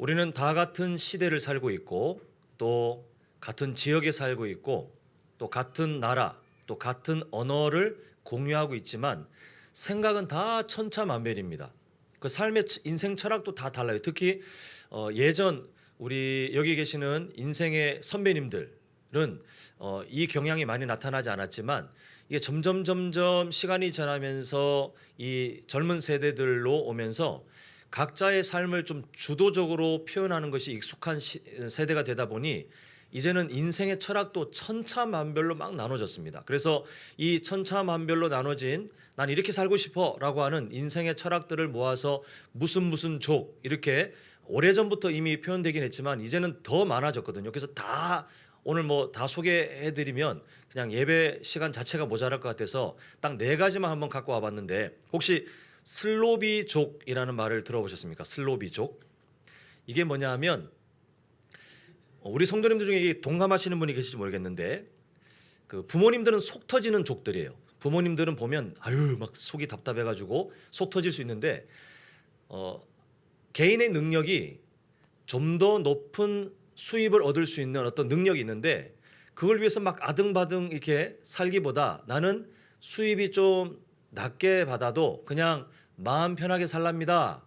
우리는 다 같은 시대를 살고 있고 또 같은 지역에 살고 있고 또 같은 나라 또 같은 언어를 공유하고 있지만 생각은 다 천차만별입니다. 그 삶의 인생 철학도 다 달라요. 특히 예전 우리 여기 계시는 인생의 선배님들은 이 경향이 많이 나타나지 않았지만 이게 점점 시간이 지나면서 이 젊은 세대들로 오면서 각자의 삶을 좀 주도적으로 표현하는 것이 익숙한 세대가 되다 보니 이제는 인생의 철학도 천차만별로 막 나눠졌습니다. 그래서 이 천차만별로 나눠진 난 이렇게 살고 싶어라고 하는 인생의 철학들을 모아서 무슨 족 이렇게 오래전부터 이미 표현되긴 했지만 이제는 더 많아졌거든요. 그래서 다 오늘 뭐 다 소개해드리면 그냥 예배 시간 자체가 모자랄 것 같아서 딱 4가지만 한번 갖고 와봤는데 혹시 슬로비족이라는 말을 들어보셨습니까? 슬로비족. 이게 뭐냐 하면 우리 성도님들 중에 동감하시는 분이 계실지 모르겠는데 그 부모님들은 속 터지는 족들이에요. 부모님들은 보면 아유 막 속이 답답해가지고 속 터질 수 있는데 개인의 능력이 좀 더 높은 수입을 얻을 수 있는 어떤 능력이 있는데 그걸 위해서 막 아등바등 이렇게 살기보다 나는 수입이 좀 낮게 받아도 그냥 마음 편하게 살랍니다.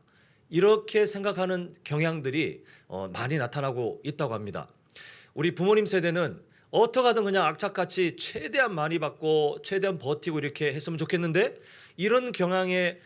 이렇게 생각하는 경향들이 많이 나타나고 있다고 합니다. 우리 부모님 세대는 어떻게 하든 그냥 악착같이 최대한 많이 받고 최대한 버티고 이렇게 했으면 좋겠는데 이런 경향의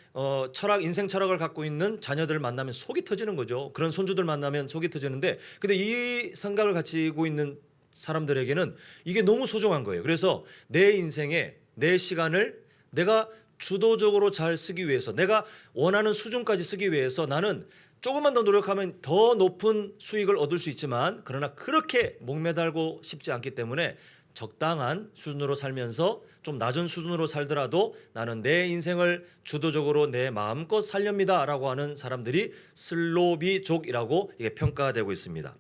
철학, 인생 철학을 갖고 있는 자녀들을 만나면 속이 터지는 거죠. 그런 손주들 만나면 속이 터지는데 근데 이 생각을 가지고 있는 사람들에게는 이게 너무 소중한 거예요. 그래서 내 인생에 내 시간을 내가 주도적으로 잘 쓰기 위해서 내가 원하는 수준까지 쓰기 위해서 나는 조금만 더 노력하면 더 높은 수익을 얻을 수 있지만 그러나 그렇게 목매달고 싶지 않기 때문에 적당한 수준으로 살면서 좀 낮은 수준으로 살더라도 나는 내 인생을 주도적으로 내 마음껏 살렵니다라고 하는 사람들이 슬로비족이라고 이게 평가되고 있습니다.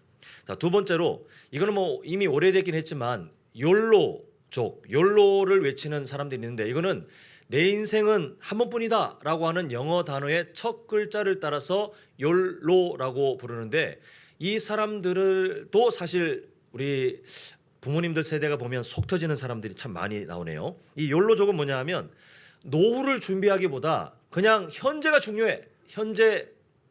자, 두 번째로 이거는 뭐 이미 오래되긴 했지만 욜로족, 욜로를 외치는 사람들이 있는데 이거는 내 인생은 한 번뿐이다라고 하는 영어 단어의 첫 글자를 따라서 욜로라고 부르는데 이 사람들도 사실 우리 부모님들 세대가 보면 속 터지는 사람들이 참 많이 나오네요. 이 욜로족은 뭐냐 하면 노후를 준비하기보다 그냥 현재가 중요해. 현재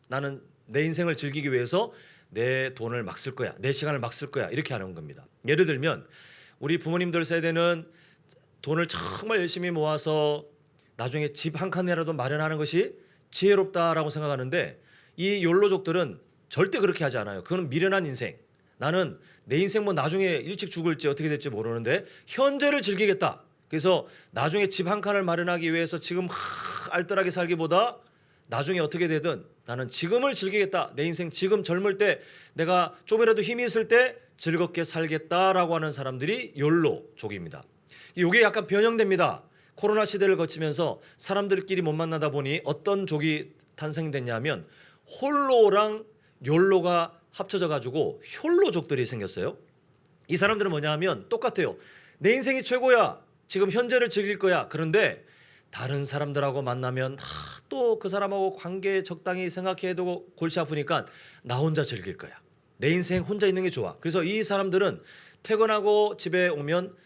나는 내 인생을 즐기기 위해서 내 돈을 막 쓸 거야. 내 시간을 막 쓸 거야. 이렇게 하는 겁니다. 예를 들면 우리 부모님들 세대는 돈을 정말 열심히 모아서 나중에 집 한 칸이라도 마련하는 것이 지혜롭다라고 생각하는데 이 욜로족들은 절대 그렇게 하지 않아요. 그건 미련한 인생. 나는 내 인생 뭐 나중에 일찍 죽을지 어떻게 될지 모르는데 현재를 즐기겠다. 그래서 나중에 집 한 칸을 마련하기 위해서 지금 알뜰하게 살기보다 나중에 어떻게 되든 나는 지금을 즐기겠다. 내 인생 지금 젊을 때 내가 조금이라도 힘이 있을 때 즐겁게 살겠다라고 하는 사람들이 욜로족입니다. 이게 약간 변형됩니다. 코로나 시대를 거치면서 사람들끼리 못 만나다 보니 어떤 족이 탄생됐냐면 홀로랑 욜로가 합쳐져 가지고 욜로족들이 생겼어요. 이 사람들은 뭐냐 하면 똑같아요. 내 인생이 최고야. 지금 현재를 즐길 거야. 그런데 다른 사람들하고 만나면 또 그 사람하고 관계 적당히 생각해도 골치 아프니까 나 혼자 즐길 거야. 내 인생 혼자 있는 게 좋아. 그래서 이 사람들은 퇴근하고 집에 오면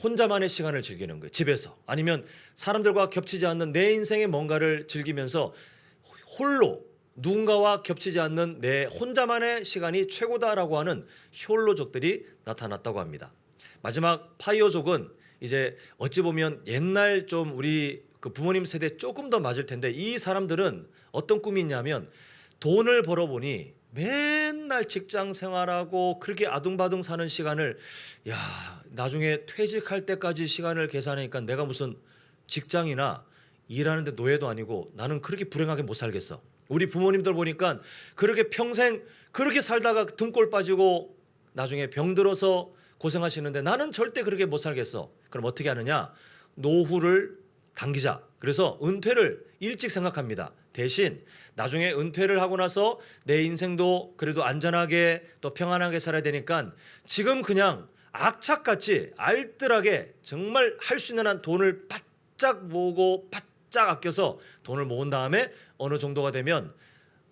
혼자만의 시간을 즐기는 거예요. 집에서. 아니면 사람들과 겹치지 않는 내 인생의 뭔가를 즐기면서 홀로 누군가와 겹치지 않는 내 혼자만의 시간이 최고다라고 하는 홀로족들이 나타났다고 합니다. 마지막 파이어족은 이제 어찌 보면 옛날 좀 우리 그 부모님 세대 조금 더 맞을 텐데 이 사람들은 어떤 꿈이 있냐면 돈을 벌어보니 맨날 직장 생활하고 그렇게 아둥바둥 사는 시간을 나중에 퇴직할 때까지 시간을 계산하니까 내가 무슨 직장이나 일하는데 노예도 아니고 나는 그렇게 불행하게 못 살겠어. 우리 부모님들 보니까 그렇게 평생 그렇게 살다가 등골 빠지고 나중에 병들어서 고생하시는데 나는 절대 그렇게 못 살겠어. 그럼 어떻게 하느냐? 노후를 당기자. 그래서 은퇴를 일찍 생각합니다. 대신 나중에 은퇴를 하고 나서 내 인생도 그래도 안전하게 또 평안하게 살아야 되니까 지금 그냥 악착같이 알뜰하게 정말 할 수 있는 한 돈을 바짝 모으고 바짝 아껴서 돈을 모은 다음에 어느 정도가 되면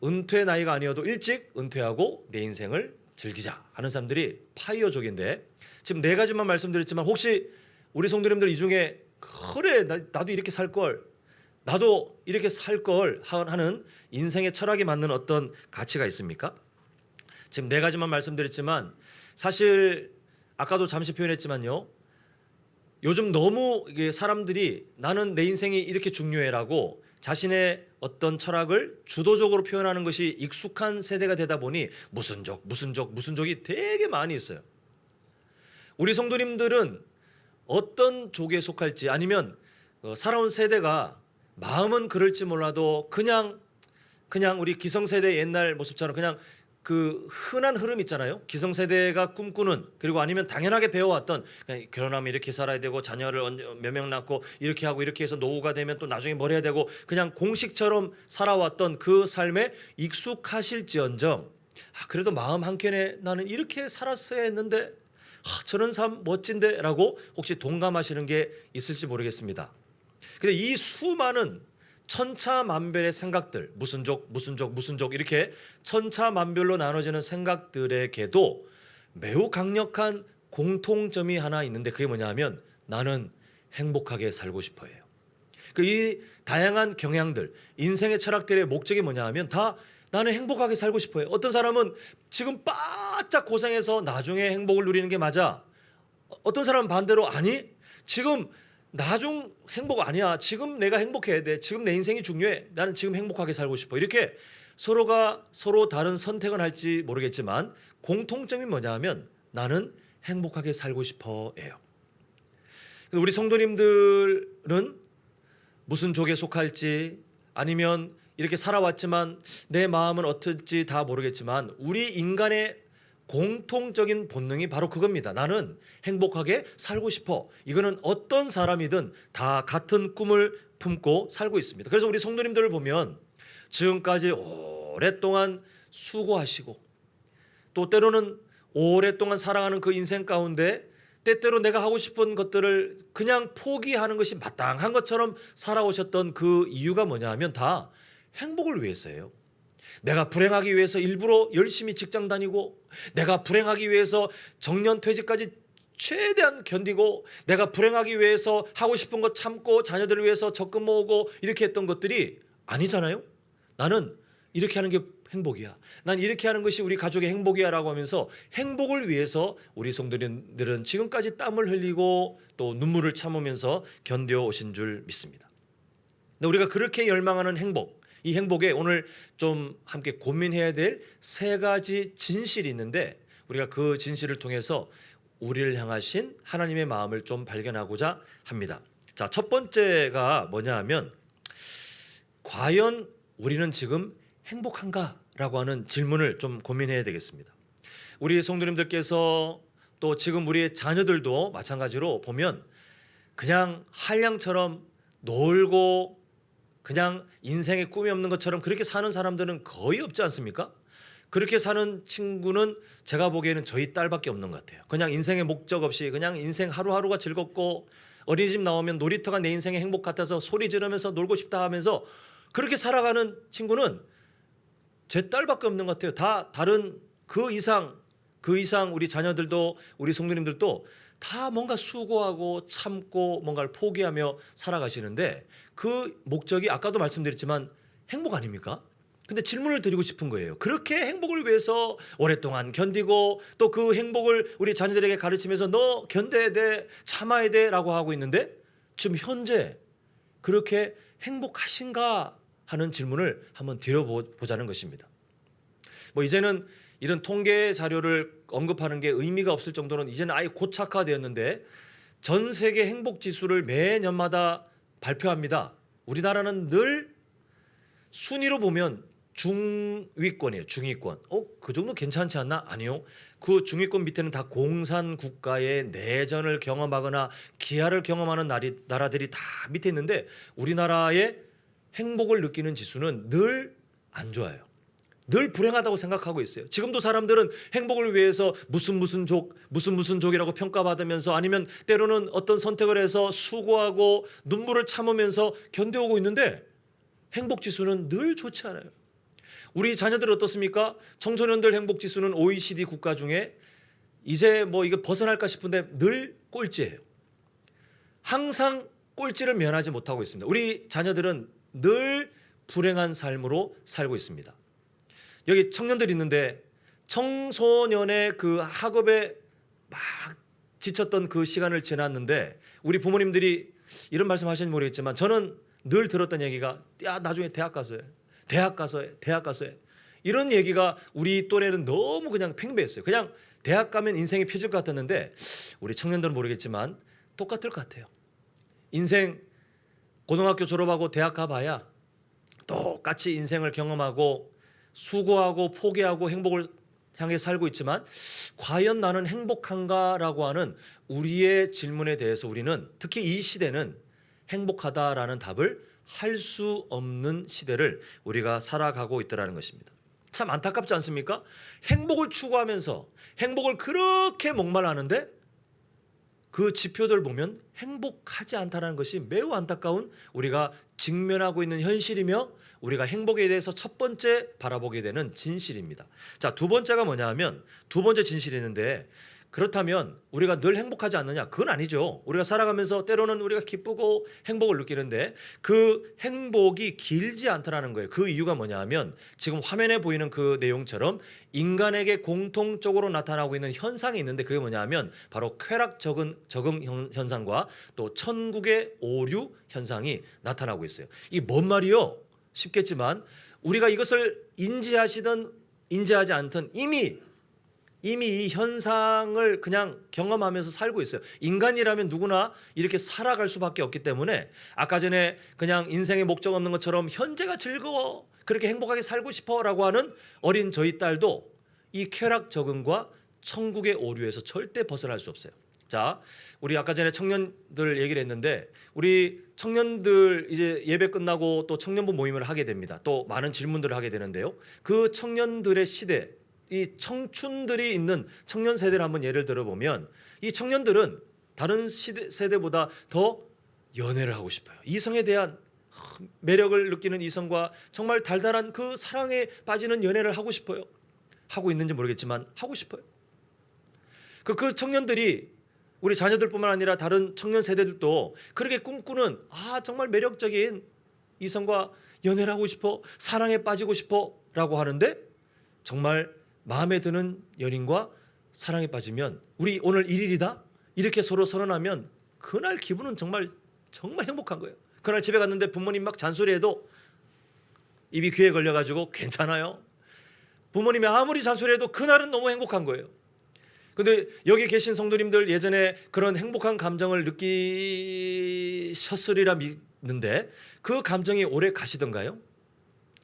은퇴 나이가 아니어도 일찍 은퇴하고 내 인생을 즐기자 하는 사람들이 파이어족인데, 지금 네 가지만 말씀드렸지만 혹시 우리 성도님들 이 중에 그래 나도 이렇게 살 걸, 나도 이렇게 살 걸 하는 인생의 철학에 맞는 어떤 가치가 있습니까? 지금 네 가지만 말씀드렸지만 사실 아까도 잠시 표현했지만요, 요즘 너무 이게 사람들이 나는 내 인생이 이렇게 중요해라고 자신의 어떤 철학을 주도적으로 표현하는 것이 익숙한 세대가 되다 보니 무슨 족이 되게 많이 있어요. 우리 성도님들은 어떤 족에 속할지, 아니면 살아온 세대가 마음은 그럴지 몰라도 그냥 우리 기성세대 옛날 모습처럼 그냥 그 흔한 흐름 있잖아요. 기성세대가 꿈꾸는, 그리고 아니면 당연하게 배워왔던, 그냥 결혼하면 이렇게 살아야 되고 자녀를 몇 명 낳고 이렇게 하고 이렇게 해서 노후가 되면 또 나중에 뭘 해야 되고, 그냥 공식처럼 살아왔던 그 삶에 익숙하실지언정 그래도 마음 한켠에 나는 이렇게 살았어야 했는데 저런 삶 멋진데 라고 혹시 동감하시는 게 있을지 모르겠습니다. 근데 이 수많은 천차만별의 생각들, 무슨 족 이렇게 천차만별로 나눠지는 생각들에게도 매우 강력한 공통점이 하나 있는데, 그게 뭐냐 하면 나는 행복하게 살고 싶어해요. 이 다양한 경향들, 인생의 철학들의 목적이 뭐냐 하면 다 나는 행복하게 살고 싶어요. 어떤 사람은 지금 바짝 고생해서 나중에 행복을 누리는 게 맞아. 어떤 사람은 반대로 아니 지금 나중 행복 아니야. 지금 내가 행복해야 돼. 지금 내 인생이 중요해. 나는 지금 행복하게 살고 싶어. 이렇게 서로가 서로 다른 선택은 할지 모르겠지만 공통점이 뭐냐 하면 나는 행복하게 살고 싶어예요. 우리 성도님들은 무슨 족에 속할지, 아니면 이렇게 살아왔지만 내 마음은 어떨지 다 모르겠지만 우리 인간의 공통적인 본능이 바로 그겁니다. 나는 행복하게 살고 싶어. 이거는 어떤 사람이든 다 같은 꿈을 품고 살고 있습니다. 그래서 우리 성도님들을 보면 지금까지 오랫동안 수고하시고, 또 때로는 오랫동안 살아가는 그 인생 가운데 때때로 내가 하고 싶은 것들을 그냥 포기하는 것이 마땅한 것처럼 살아오셨던 그 이유가 뭐냐 하면 다 행복을 위해서예요. 내가 불행하기 위해서 일부러 열심히 직장 다니고, 내가 불행하기 위해서 정년퇴직까지 최대한 견디고, 내가 불행하기 위해서 하고 싶은 것 참고 자녀들을 위해서 적금 모으고 이렇게 했던 것들이 아니잖아요. 나는 이렇게 하는 게 행복이야. 난 이렇게 하는 것이 우리 가족의 행복이야 라고 하면서 행복을 위해서 우리 성도님들은 지금까지 땀을 흘리고 또 눈물을 참으면서 견뎌오신 줄 믿습니다. 근데 우리가 그렇게 열망하는 행복, 이 행복에 오늘 좀 함께 고민해야 될 세 가지 진실이 있는데, 우리가 그 진실을 통해서 우리를 향하신 하나님의 마음을 좀 발견하고자 합니다. 자, 첫 번째가 뭐냐 하면 과연 우리는 지금 행복한가라고 하는 질문을 좀 고민해야 되겠습니다. 우리 성도님들께서 또 지금 우리의 자녀들도 마찬가지로 보면 그냥 한량처럼 놀고 그냥 인생에 꿈이 없는 것처럼 그렇게 사는 사람들은 거의 없지 않습니까? 그렇게 사는 친구는 제가 보기에는 저희 딸밖에 없는 것 같아요. 그냥 인생의 목적 없이 그냥 인생 하루하루가 즐겁고, 어린이집 나오면 놀이터가 내 인생의 행복 같아서 소리 지르면서 놀고 싶다 하면서 그렇게 살아가는 친구는 제 딸밖에 없는 것 같아요. 다 다른 그 이상 우리 자녀들도 우리 성도님들도 다 뭔가 수고하고 참고 뭔가를 포기하며 살아가시는데, 그 목적이 아까도 말씀드렸지만 행복 아닙니까? 근데 질문을 드리고 싶은 거예요. 그렇게 행복을 위해서 오랫동안 견디고 또 그 행복을 우리 자녀들에게 가르치면서 너 견뎌야 돼, 참아야 돼 라고 하고 있는데, 지금 현재 그렇게 행복하신가 하는 질문을 한번 드려보자는 것입니다. 이제는 이런 통계 자료를 언급하는 게 의미가 없을 정도는 이제는 아예 고착화되었는데, 전 세계 행복 지수를 매년마다 발표합니다. 우리나라는 늘 순위로 보면 중위권이에요. 중위권. 그 정도 괜찮지 않나? 아니요. 그 중위권 밑에는 다 공산 국가의 내전을 경험하거나 기아를 경험하는 나라들이 다 밑에 있는데, 우리나라의 행복을 느끼는 지수는 늘 안 좋아요. 늘 불행하다고 생각하고 있어요. 지금도 사람들은 행복을 위해서 무슨 족이라고 평가받으면서, 아니면 때로는 어떤 선택을 해서 수고하고 눈물을 참으면서 견뎌오고 있는데 행복 지수는 늘 좋지 않아요. 우리 자녀들 어떻습니까? 청소년들 행복 지수는 OECD 국가 중에 이제 뭐 이거 벗어날까 싶은데 늘 꼴찌예요. 항상 꼴찌를 면하지 못하고 있습니다. 우리 자녀들은 늘 불행한 삶으로 살고 있습니다. 여기 청년들 있는데 청소년의 그 학업에 막 지쳤던 그 시간을 지났는데 우리 부모님들이 이런 말씀 하시는지 모르겠지만 저는 늘 들었던 얘기가 야 나중에 대학 가서 해. 대학 가서 해. 대학 가서 해. 이런 얘기가 우리 또래는 너무 그냥 팽배했어요. 그냥 대학 가면 인생이 펴질 것 같았는데 우리 청년들은 모르겠지만 똑같을 것 같아요. 인생 고등학교 졸업하고 대학 가봐야 똑같이 인생을 경험하고 수고하고 포기하고 행복을 향해 살고 있지만 과연 나는 행복한가라고 하는 우리의 질문에 대해서 우리는 특히 이 시대는 행복하다라는 답을 할 수 없는 시대를 우리가 살아가고 있다는 것입니다. 참 안타깝지 않습니까? 행복을 추구하면서 행복을 그렇게 목말라하는데 그 지표들 보면 행복하지 않다는 것이 매우 안타까운 우리가 직면하고 있는 현실이며 우리가 행복에 대해서 첫 번째 바라보게 되는 진실입니다. 자, 두 번째가 뭐냐 하면 두 번째 진실이 있는데 그렇다면 우리가 늘 행복하지 않느냐? 그건 아니죠. 우리가 살아가면서 때로는 우리가 기쁘고 행복을 느끼는데 그 행복이 길지 않다는 거예요. 그 이유가 뭐냐 하면 지금 화면에 보이는 그 내용처럼 인간에게 공통적으로 나타나고 있는 현상이 있는데 그게 뭐냐 하면 바로 쾌락 적응 현상과 또 천국의 오류 현상이 나타나고 있어요. 이게 뭔 말이요? 쉽겠지만 우리가 이것을 인지하시든 인지하지 않든 이미 이 현상을 그냥 경험하면서 살고 있어요. 인간이라면 누구나 이렇게 살아갈 수밖에 없기 때문에 아까 전에 그냥 인생의 목적 없는 것처럼 현재가 즐거워 그렇게 행복하게 살고 싶어라고 하는 어린 저희 딸도 이 쾌락 적응과 천국의 오류에서 절대 벗어날 수 없어요. 자, 우리 아까 전에 청년들 얘기를 했는데 우리 청년들 이제 예배 끝나고 또 청년부 모임을 하게 됩니다. 또 많은 질문들을 하게 되는데요. 그 청년들의 시대 이 청춘들이 있는 청년 세대를 한번 예를 들어보면 이 청년들은 다른 세대보다 더 연애를 하고 싶어요. 이성에 대한 매력을 느끼는 이성과 정말 달달한 그 사랑에 빠지는 연애를 하고 싶어요. 하고 있는지 모르겠지만 하고 싶어요. 그 청년들이 우리 자녀들뿐만 아니라 다른 청년 세대들도 그렇게 꿈꾸는 정말 매력적인 이성과 연애를 하고 싶어 사랑에 빠지고 싶어라고 하는데 정말 마음에 드는 연인과 사랑에 빠지면 우리 오늘 1일이다 이렇게 서로 선언하면 그날 기분은 정말 행복한 거예요. 그날 집에 갔는데 부모님 막 잔소리해도 입이 귀에 걸려가지고 괜찮아요. 부모님이 아무리 잔소리해도 그날은 너무 행복한 거예요. 근데 여기 계신 성도님들 예전에 그런 행복한 감정을 느끼셨으리라 믿는데 그 감정이 오래 가시던가요?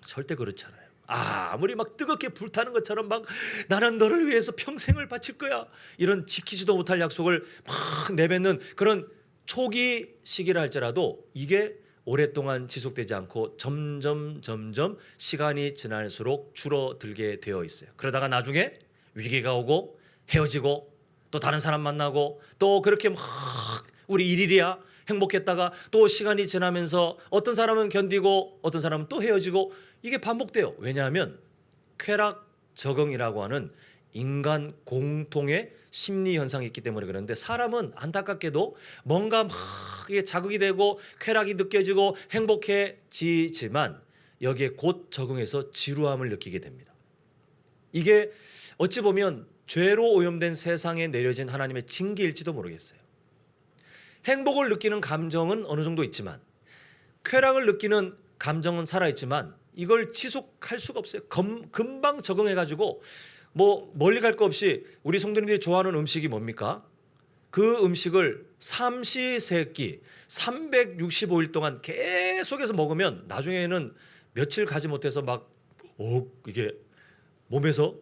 절대 그렇지 않아요. 아무리 막 뜨겁게 불타는 것처럼 막 나는 너를 위해서 평생을 바칠 거야 이런 지키지도 못할 약속을 막 내뱉는 그런 초기 시기라 할지라도 이게 오랫동안 지속되지 않고 점점 시간이 지날수록 줄어들게 되어 있어요. 그러다가 나중에 위기가 오고 헤어지고 또 다른 사람 만나고 또 그렇게 막 우리 일일이야 행복했다가 또 시간이 지나면서 어떤 사람은 견디고 어떤 사람은 또 헤어지고 이게 반복돼요. 왜냐하면 쾌락 적응이라고 하는 인간 공통의 심리 현상이 있기 때문에 그런데 사람은 안타깝게도 뭔가 막 이게 자극이 되고 쾌락이 느껴지고 행복해지지만 여기에 곧 적응해서 지루함을 느끼게 됩니다. 이게 어찌 보면 죄로 오염된 세상에 내려진 하나님의 징계일지도 모르겠어요. 행복을 느끼는 감정은 어느 정도 있지만 쾌락을 느끼는 감정은 살아있지만 이걸 지속할 수가 없어요. 금방 적응해가지고 뭐 멀리 갈 거 없이 우리 성도님들이 좋아하는 음식이 뭡니까? 그 음식을 삼시세끼 365일 동안 계속해서 먹으면 나중에는 며칠 가지 못해서 막 이게 몸에서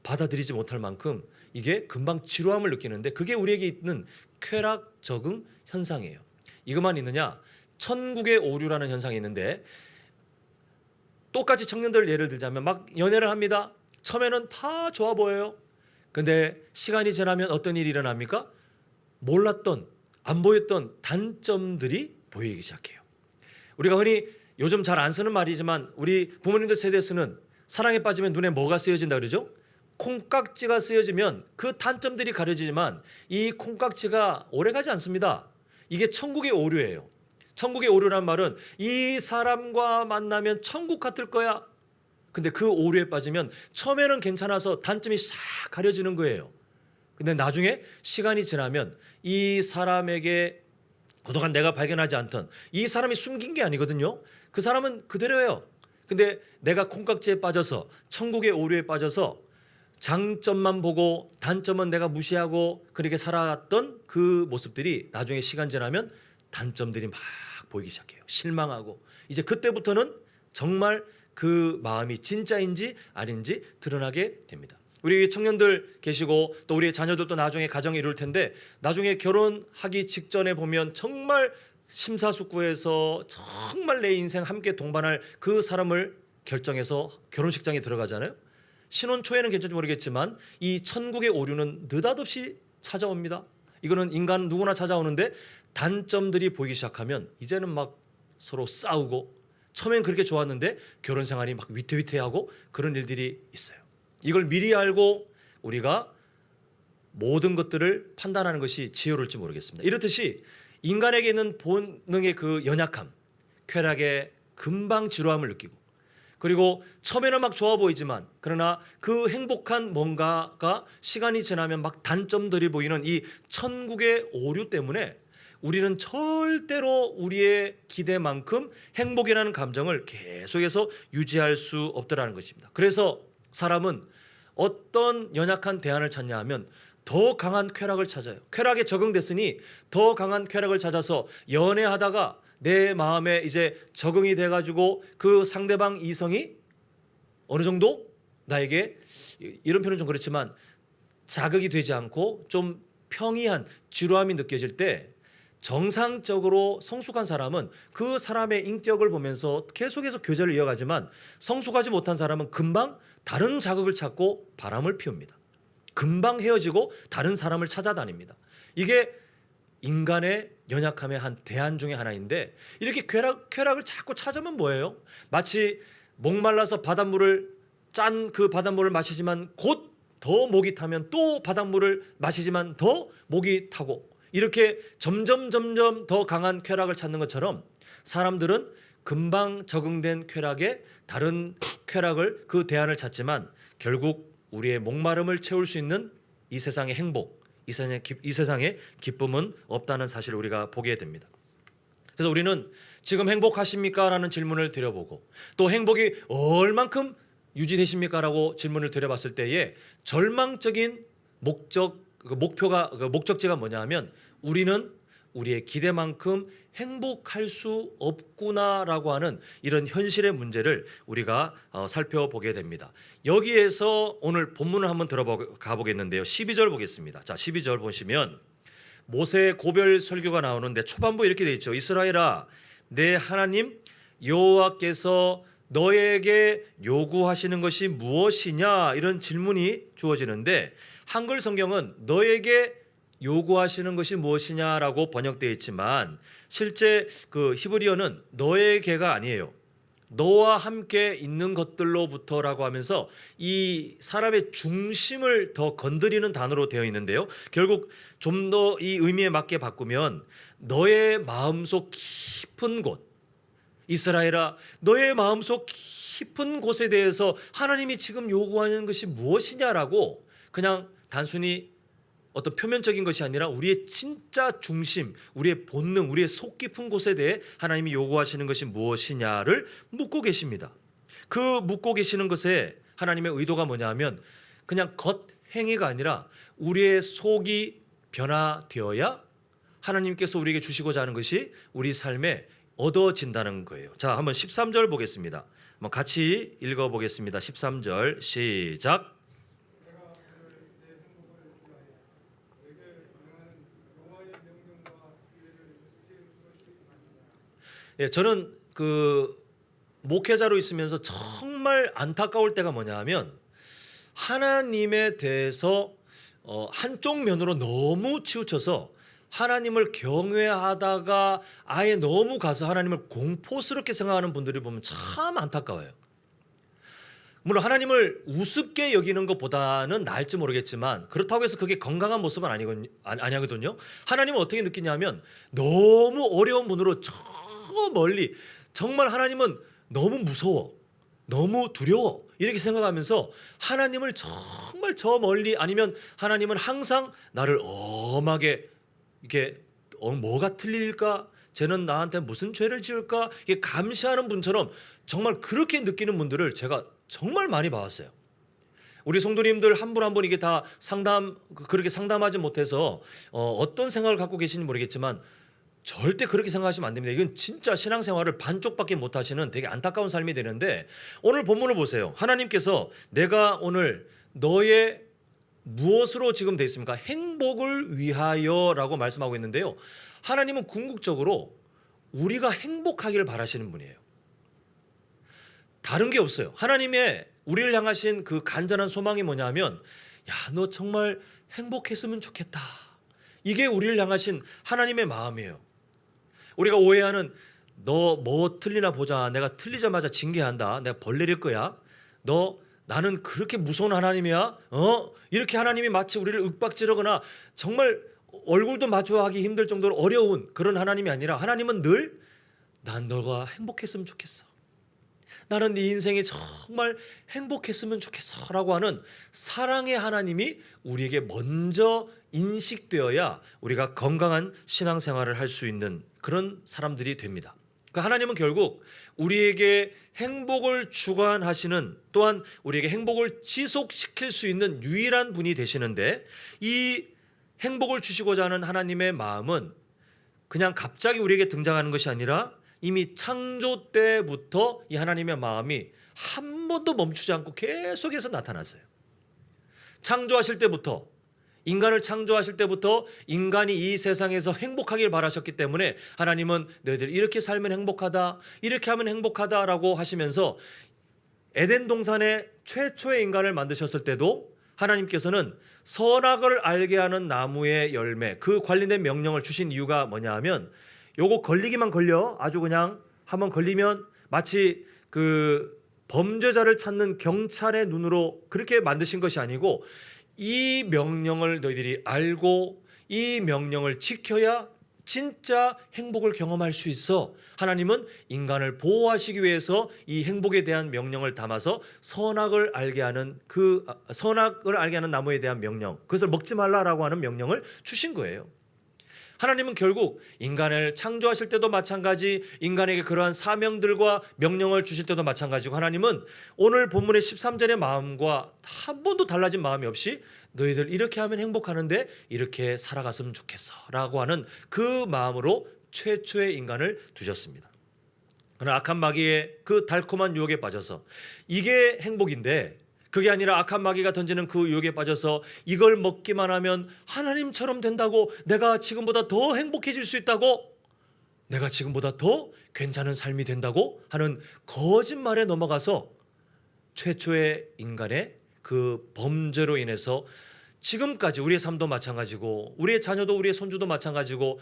받아들이지 못할 만큼 이게 금방 지루함을 느끼는데 그게 우리에게 있는 쾌락 적응 현상이에요. 이것만 있느냐? 천국의 오류라는 현상이 있는데 똑같이 청년들 예를 들자면 막 연애를 합니다. 처음에는 다 좋아 보여요. 근데 시간이 지나면 어떤 일이 일어납니까? 몰랐던 안 보였던 단점들이 보이기 시작해요. 우리가 흔히 요즘 잘 안 쓰는 말이지만 우리 부모님들 세대에서는 사랑에 빠지면 눈에 뭐가 쓰여진다 그러죠? 콩깍지가 쓰여지면 그 단점들이 가려지지만 이 콩깍지가 오래가지 않습니다. 이게 천국의 오류예요. 천국의 오류란 말은 이 사람과 만나면 천국 같을 거야. 근데 그 오류에 빠지면 처음에는 괜찮아서 단점이 싹 가려지는 거예요. 근데 나중에 시간이 지나면 이 사람에게 그동안 내가 발견하지 않던 이 사람이 숨긴 게 아니거든요. 그 사람은 그대로예요. 근데 내가 콩깍지에 빠져서 천국의 오류에 빠져서 장점만 보고 단점은 내가 무시하고 그렇게 살아왔던 그 모습들이 나중에 시간 지나면 단점들이 막 보이기 시작해요. 실망하고 이제 그때부터는 정말 그 마음이 진짜인지 아닌지 드러나게 됩니다. 우리 청년들 계시고 또 우리 자녀들도 나중에 가정을 이룰 텐데 나중에 결혼하기 직전에 보면 정말 심사숙고해서 정말 내 인생 함께 동반할 그 사람을 결정해서 결혼식장에 들어가잖아요. 신혼 초에는 괜찮지 모르겠지만 이 천국의 오류는 느닷없이 찾아옵니다. 이거는 인간 누구나 찾아오는데 단점들이 보이기 시작하면 이제는 막 서로 싸우고 처음엔 그렇게 좋았는데 결혼 생활이 막 위태위태하고 그런 일들이 있어요. 이걸 미리 알고 우리가 모든 것들을 판단하는 것이 지혜로울지 모르겠습니다. 이렇듯이 인간에게 있는 본능의 그 연약함, 쾌락에 금방 지루함을 느끼고 그리고 처음에는 막 좋아 보이지만 그러나 그 행복한 뭔가가 시간이 지나면 막 단점들이 보이는 이 천국의 오류 때문에 우리는 절대로 우리의 기대만큼 행복이라는 감정을 계속해서 유지할 수 없더라는 것입니다. 그래서 사람은 어떤 연약한 대안을 찾냐 하면 더 강한 쾌락을 찾아요. 쾌락에 적응됐으니 더 강한 쾌락을 찾아서 연애하다가 내 마음에 이제 적응이 돼가지고 그 상대방 이성이 어느 정도 나에게 이런 표현은 좀 그렇지만 자극이 되지 않고 좀 평이한 지루함이 느껴질 때 정상적으로 성숙한 사람은 그 사람의 인격을 보면서 계속해서 교제를 이어가지만 성숙하지 못한 사람은 금방 다른 자극을 찾고 바람을 피웁니다. 금방 헤어지고 다른 사람을 찾아다닙니다. 이게 인간의 연약함의 한 대안 중에 하나인데 이렇게 쾌락을 자꾸 찾으면 뭐예요? 마치 목말라서 바닷물을 짠 그 바닷물을 마시지만 곧 더 목이 타면 또 바닷물을 마시지만 더 목이 타고 이렇게 점점 더 강한 쾌락을 찾는 것처럼 사람들은 금방 적응된 쾌락에 다른 쾌락을 그 대안을 찾지만 결국 우리의 목마름을 채울 수 있는 이 세상의 행복, 이 세상의 기쁨은 없다는 사실을 우리가 보게 됩니다. 그래서 우리는 지금 행복하십니까? 라는 질문을 드려보고 또 행복이 얼만큼 유지되십니까? 라고 질문을 드려봤을 때에 절망적인 목적지가 뭐냐 하면 우리는 우리의 기대만큼 행복할 수 없구나라고 하는 이런 현실의 문제를 우리가 살펴보게 됩니다. 여기에서 오늘 본문을 한번 들어가 보겠는데요. 12절 보겠습니다. 자, 12절 보시면 모세 고별 설교가 나오는데 초반부 이렇게 돼 있죠. 이스라엘아, 내 하나님 여호와께서 너에게 요구하시는 것이 무엇이냐 이런 질문이 주어지는데 한글 성경은 너에게 요구하시는 것이 무엇이냐라고 번역되어 있지만 실제 그 히브리어는 너에게가 아니에요. 너와 함께 있는 것들로부터라고 하면서 이 사람의 중심을 더 건드리는 단어로 되어 있는데요. 결국 좀 더 이 의미에 맞게 바꾸면 너의 마음속 깊은 곳, 이스라엘아, 너의 마음속 깊은 곳에 대해서 하나님이 지금 요구하는 것이 무엇이냐라고 그냥 단순히 어떤 표면적인 것이 아니라 우리의 진짜 중심, 우리의 본능, 우리의 속 깊은 곳에 대해 하나님이 요구하시는 것이 무엇이냐를 묻고 계십니다. 그 묻고 계시는 것에 하나님의 의도가 뭐냐 하면 그냥 겉행위가 아니라 우리의 속이 변화되어야 하나님께서 우리에게 주시고자 하는 것이 우리 삶에 얻어진다는 거예요. 자, 한번 13절 보겠습니다. 한번 같이 읽어보겠습니다. 13절 시작. 예, 저는 그 목회자로 있으면서 정말 안타까울 때가 뭐냐 하면 하나님에 대해서 한쪽 면으로 너무 치우쳐서 하나님을 경외하다가 아예 너무 가서 하나님을 공포스럽게 생각하는 분들이 보면 참 안타까워요. 물론 하나님을 우습게 여기는 것보다는 나을지 모르겠지만 그렇다고 해서 그게 건강한 모습은 아니거든요. 하나님은 어떻게 느끼냐면 너무 어려운 분으로 저 멀리, 정말 하나님은 너무 무서워, 너무 두려워 이렇게 생각하면서 하나님을 정말 저 멀리, 아니면 하나님은 항상 나를 엄하게 이렇게 뭐가 틀릴까? 쟤는 나한테 무슨 죄를 지을까? 이게 감시하는 분처럼 정말 그렇게 느끼는 분들을 제가 정말 많이 봐왔어요. 우리 성도님들 한 분 한 분 이게 다 그렇게 상담하지 못해서 어떤 생각을 갖고 계신지 모르겠지만 절대 그렇게 생각하시면 안 됩니다. 이건 진짜 신앙생활을 반쪽밖에 못 하시는 되게 안타까운 삶이 되는데, 오늘 본문을 보세요. 하나님께서 내가 오늘 너의 무엇으로 지금 되어 있습니까? 행복을 위하여라고 말씀하고 있는데요. 하나님은 궁극적으로 우리가 행복하기를 바라시는 분이에요. 다른 게 없어요. 하나님의 우리를 향하신 그 간절한 소망이 뭐냐면, 야, 너 정말 행복했으면 좋겠다. 이게 우리를 향하신 하나님의 마음이에요. 우리가 오해하는, 너 뭐 틀리나 보자, 내가 틀리자마자 징계한다, 내가 벌 내릴 거야, 나는 그렇게 무서운 하나님이야? 이렇게 하나님이 마치 우리를 윽박지르거나 정말 얼굴도 마주하기 힘들 정도로 어려운 그런 하나님이 아니라, 하나님은 늘 난 너가 행복했으면 좋겠어, 나는 네 인생이 정말 행복했으면 좋겠어 라고 하는 사랑의 하나님이 우리에게 먼저 인식되어야 우리가 건강한 신앙생활을 할 수 있는 그런 사람들이 됩니다. 그러니까 하나님은 결국 우리에게 행복을 주관하시는, 또한 우리에게 행복을 지속시킬 수 있는 유일한 분이 되시는데, 이 행복을 주시고자 하는 하나님의 마음은 그냥 갑자기 우리에게 등장하는 것이 아니라 이미 창조 때부터 이 하나님의 마음이 한 번도 멈추지 않고 계속해서 나타났어요. 창조하실 때부터, 인간을 창조하실 때부터 인간이 이 세상에서 행복하길 바라셨기 때문에 하나님은 너희들 이렇게 살면 행복하다, 이렇게 하면 행복하다라고 하시면서 에덴 동산에 최초의 인간을 만드셨을 때도 하나님께서는 선악을 알게 하는 나무의 열매, 그 관련된 명령을 주신 이유가 뭐냐 하면, 요거 걸리기만 걸려, 아주 그냥 한번 걸리면 마치 그 범죄자를 찾는 경찰의 눈으로 그렇게 만드신 것이 아니고, 이 명령을 너희들이 알고 이 명령을 지켜야 진짜 행복을 경험할 수 있어. 하나님은 인간을 보호하시기 위해서 이 행복에 대한 명령을 담아서 선악을 알게 하는 나무에 대한 명령, 그것을 먹지 말라라고 하는 명령을 주신 거예요. 하나님은 결국 인간을 창조하실 때도 마찬가지, 인간에게 그러한 사명들과 명령을 주실 때도 마찬가지고, 하나님은 오늘 본문의 13절의 마음과 한 번도 달라진 마음이 없이 너희들 이렇게 하면 행복하는데 이렇게 살아갔으면 좋겠어 라고 하는 그 마음으로 최초의 인간을 두셨습니다. 그러나 악한 마귀의 그 달콤한 유혹에 빠져서 이게 행복인데, 그게 아니라 악한 마귀가 던지는 그 유혹에 빠져서 이걸 먹기만 하면 하나님처럼 된다고, 내가 지금보다 더 행복해질 수 있다고, 내가 지금보다 더 괜찮은 삶이 된다고 하는 거짓말에 넘어가서 최초의 인간의 그 범죄로 인해서 지금까지 우리의 삶도 마찬가지고 우리의 자녀도 우리의 손주도 마찬가지고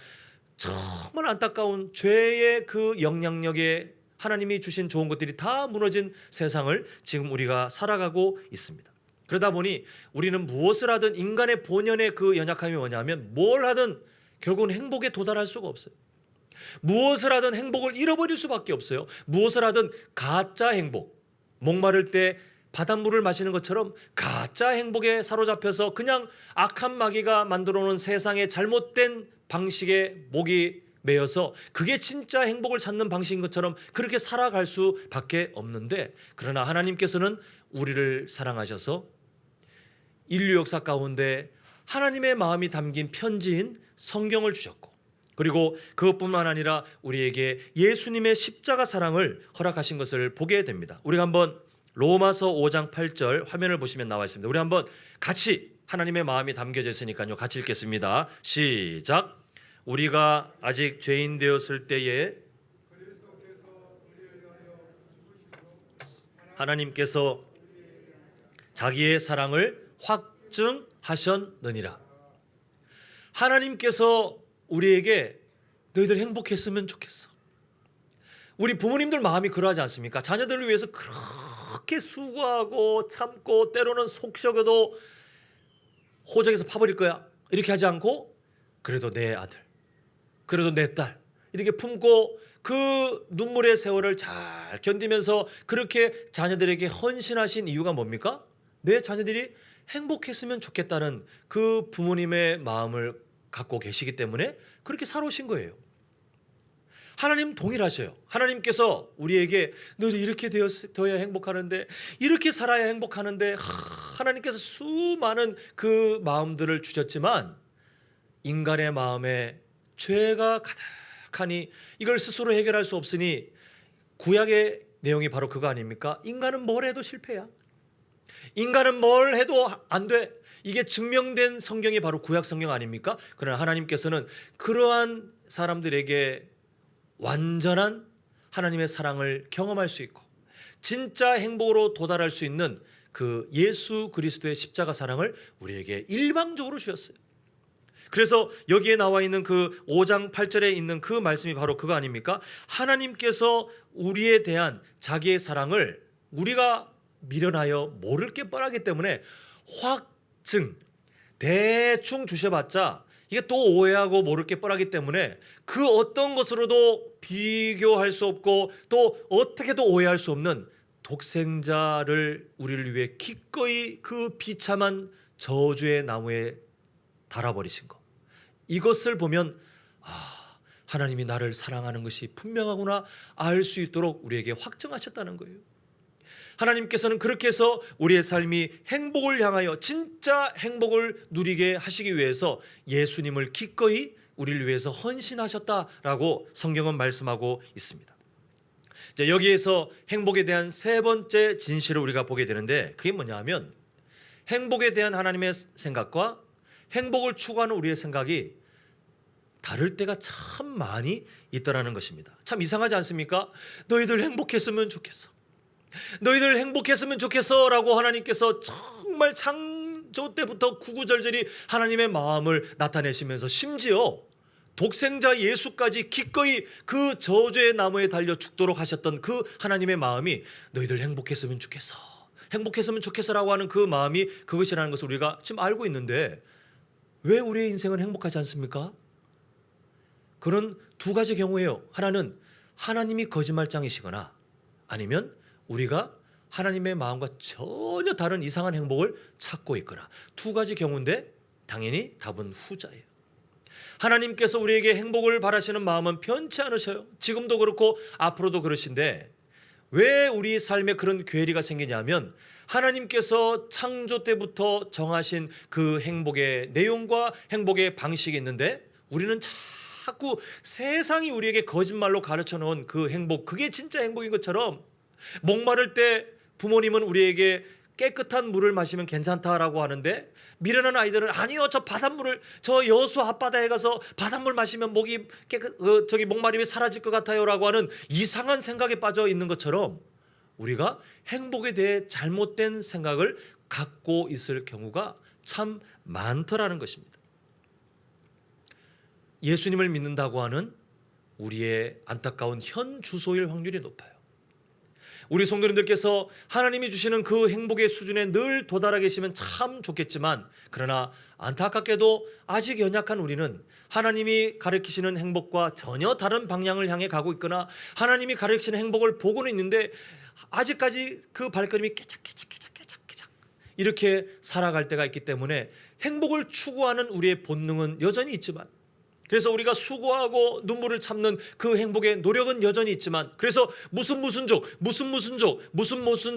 정말 안타까운 죄의 그 영향력에 하나님이 주신 좋은 것들이 다 무너진 세상을 지금 우리가 살아가고 있습니다. 그러다 보니 우리는 무엇을 하든 인간의 본연의 그 연약함이 뭐냐면, 뭘 하든 결국은 행복에 도달할 수가 없어요. 무엇을 하든 행복을 잃어버릴 수밖에 없어요. 무엇을 하든 가짜 행복, 목마를 때 바닷물을 마시는 것처럼 가짜 행복에 사로잡혀서 그냥 악한 마귀가 만들어 놓은 세상의 잘못된 방식에 목이 매여서 그게 진짜 행복을 찾는 방식인 것처럼 그렇게 살아갈 수밖에 없는데, 그러나 하나님께서는 우리를 사랑하셔서 인류 역사 가운데 하나님의 마음이 담긴 편지인 성경을 주셨고, 그리고 그것뿐만 아니라 우리에게 예수님의 십자가 사랑을 허락하신 것을 보게 됩니다. 우리가 한번 로마서 5장 8절 화면을 보시면 나와 있습니다. 우리 한번 같이, 하나님의 마음이 담겨져 있으니까요, 같이 읽겠습니다. 시작. 우리가 아직 죄인 되었을 때에 하나님께서 자기의 사랑을 확증하셨느니라. 하나님께서 우리에게 너희들 행복했으면 좋겠어. 우리 부모님들 마음이 그러하지 않습니까? 자녀들을 위해서 그렇게 수고하고 참고 때로는 속 썩여도 호적에서 파버릴 거야 이렇게 하지 않고, 그래도 내 아들, 그래도 내 딸 이렇게 품고 그 눈물의 세월을 잘 견디면서 그렇게 자녀들에게 헌신하신 이유가 뭡니까? 내 자녀들이 행복했으면 좋겠다는 그 부모님의 마음을 갖고 계시기 때문에 그렇게 살아오신 거예요. 하나님 동일하셔요. 하나님께서 우리에게 너희 이렇게 되어야 행복하는데, 이렇게 살아야 행복하는데, 하나님께서 수많은 그 마음들을 주셨지만 인간의 마음에 죄가 가득하니 이걸 스스로 해결할 수 없으니, 구약의 내용이 바로 그거 아닙니까? 인간은 뭘 해도 실패야. 인간은 뭘 해도 안 돼. 이게 증명된 성경이 바로 구약 성경 아닙니까? 그러나 하나님께서는 그러한 사람들에게 완전한 하나님의 사랑을 경험할 수 있고 진짜 행복으로 도달할 수 있는 그 예수 그리스도의 십자가 사랑을 우리에게 일방적으로 주셨어요. 그래서 여기에 나와 있는 그 5장 8절에 있는 그 말씀이 바로 그거 아닙니까? 하나님께서 우리에 대한 자기의 사랑을 우리가 미련하여 모를 게 뻔하기 때문에 확증 대충 주셔봤자 이게 또 오해하고 모를 게 뻔하기 때문에 그 어떤 것으로도 비교할 수 없고 또 어떻게도 오해할 수 없는 독생자를 우리를 위해 기꺼이 그 비참한 저주의 나무에 달아버리신 것, 이것을 보면 하나님이 나를 사랑하는 것이 분명하구나 알 수 있도록 우리에게 확증하셨다는 거예요. 하나님께서는 그렇게 해서 우리의 삶이 행복을 향하여 진짜 행복을 누리게 하시기 위해서 예수님을 기꺼이 우리를 위해서 헌신하셨다라고 성경은 말씀하고 있습니다. 이제 여기에서 행복에 대한 세 번째 진실을 우리가 보게 되는데, 그게 뭐냐 하면 행복에 대한 하나님의 생각과 행복을 추구하는 우리의 생각이 다를 때가 참 많이 있더라는 것입니다. 참 이상하지 않습니까? 너희들 행복했으면 좋겠어, 너희들 행복했으면 좋겠어 라고 하나님께서 정말 창조 때부터 구구절절히 하나님의 마음을 나타내시면서 심지어 독생자 예수까지 기꺼이 그 저주의 나무에 달려 죽도록 하셨던 그 하나님의 마음이 너희들 행복했으면 좋겠어, 행복했으면 좋겠어라고 하는 그 마음이 그것이라는 것을 우리가 지금 알고 있는데, 왜 우리의 인생은 행복하지 않습니까? 그런 두 가지 경우예요. 하나는 하나님이 거짓말장이시거나 아니면 우리가 하나님의 마음과 전혀 다른 이상한 행복을 찾고 있거나, 두 가지 경우인데 당연히 답은 후자예요. 하나님께서 우리에게 행복을 바라시는 마음은 변치 않으셔요. 지금도 그렇고 앞으로도 그러신데 왜 우리 삶에 그런 괴리가 생기냐면 하나님께서 창조 때부터 정하신 그 행복의 내용과 행복의 방식이 있는데 우리는 자꾸 세상이 우리에게 거짓말로 가르쳐 놓은 그 행복, 그게 진짜 행복인 것처럼, 목마를 때 부모님은 우리에게 깨끗한 물을 마시면 괜찮다라고 하는데 미련한 아이들은 아니요, 저 바닷물을, 저 여수 앞바다에 가서 바닷물 마시면 목이 목마름이 사라질 것 같아요라고 하는 이상한 생각에 빠져 있는 것처럼 우리가 행복에 대해 잘못된 생각을 갖고 있을 경우가 참 많더라는 것입니다. 예수님을 믿는다고 하는 우리의 안타까운 현 주소일 확률이 높아요. 우리 성도님들께서 하나님이 주시는 그 행복의 수준에 늘 도달하 계시면 참 좋겠지만, 그러나 안타깝게도 아직 연약한 우리는 하나님이 가르치시는 행복과 전혀 다른 방향을 향해 가고 있거나 하나님이 가르치시는 행복을 보고는 있는데 아직까지 그 발걸음이 깨작깨작 이렇게 살아갈 때가 있기 때문에 행복을 추구하는 우리의 본능은 여전히 있지만, 그래서 우리가 수고하고 눈물을 참는 그 행복의 노력은 여전히 있지만, 그래서 무슨